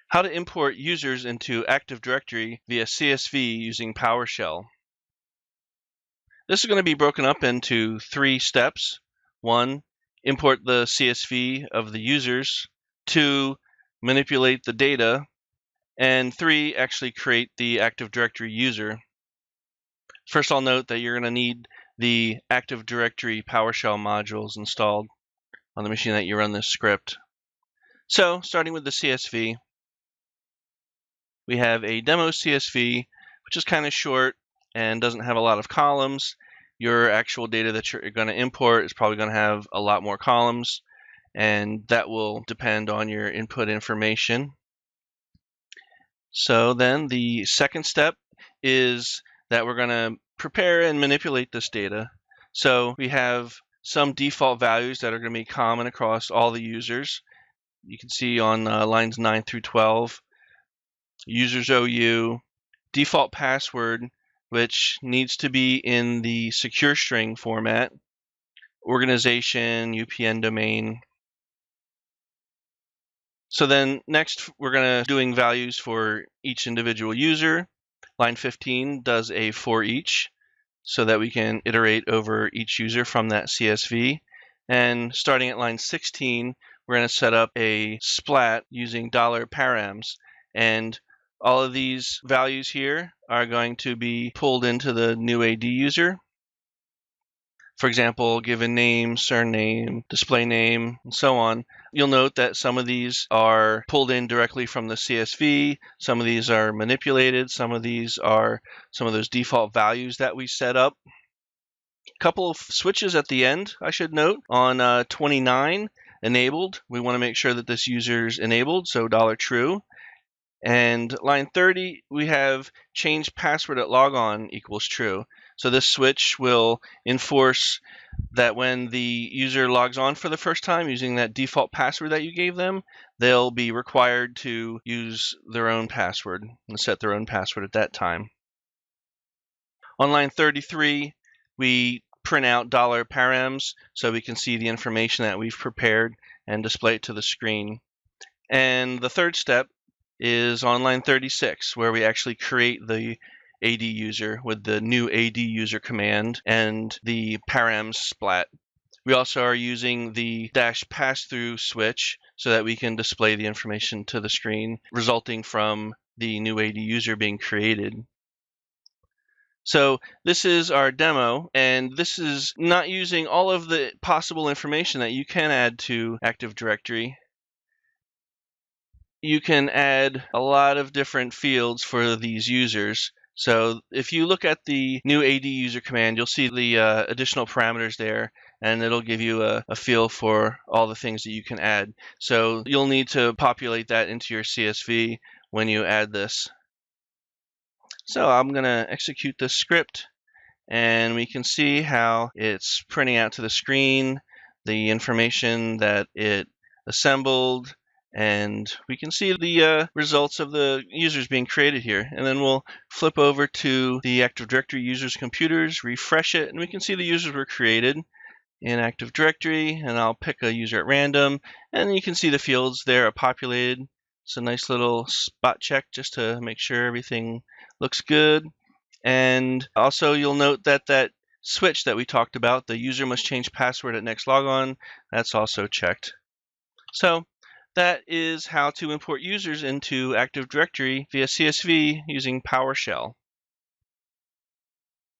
How to import users into Active Directory via CSV using PowerShell. This is going to be broken up into 3 steps. 1, import the CSV of the users. 2, manipulate the data. And 3, actually create the Active Directory user. First, I'll note that you're going to need the Active Directory PowerShell modules installed on the machine that you run this script. So, starting with the CSV, we have a demo CSV, which is kind of short and doesn't have a lot of columns. Your actual data that you're going to import is probably going to have a lot more columns, and that will depend on your input information. So then the second step is that we're going to prepare and manipulate this data. So we have some default values that are going to be common across all the users. You can see on lines 9 through 12, users OU, default password, which needs to be in the secure string format, organization, UPN domain. So then next we're going to doing values for each individual user. Line 15 does a for each so that we can iterate over each user from that CSV. And starting at line 16, we're going to set up a splat using $params. And all of these values here are going to be pulled into the New-AdUser. For example, given name, surname, display name, and so on. You'll note that some of these are pulled in directly from the CSV. Some of these are manipulated. Some of these are some of those default values that we set up. A couple of switches at the end, I should note. On 29, enabled, we want to make sure that this user is enabled, so $true. And line 30, we have change password at logon equals true. So this switch will enforce that when the user logs on for the first time using that default password that you gave them, they'll be required to use their own password and set their own password at that time. On line 33, we print out $params so we can see the information that we've prepared and display it to the screen. And the third step is on line 36, where we actually create the AdUser with the New-AdUser command and the params splat. We also are using the -pass-through switch so that we can display the information to the screen resulting from the New-AdUser being created. So this is our demo, and this is not using all of the possible information that you can add to Active Directory. You can add a lot of different fields for these users. So if you look at the New-AdUser command, you'll see the additional parameters there, and it'll give you a feel for all the things that you can add. So you'll need to populate that into your CSV when you add this. So I'm going to execute this script, and we can see how it's printing out to the screen the information that it assembled. And we can see the results of the users being created here. And then we'll flip over to the Active Directory users' computers, refresh it, and we can see the users were created in Active Directory. And I'll pick a user at random, and you can see the fields there are populated. It's a nice little spot check just to make sure everything looks good. And also you'll note that that switch that we talked about, the user must change password at next logon, that's also checked. So that is how to import users into Active Directory via CSV using PowerShell.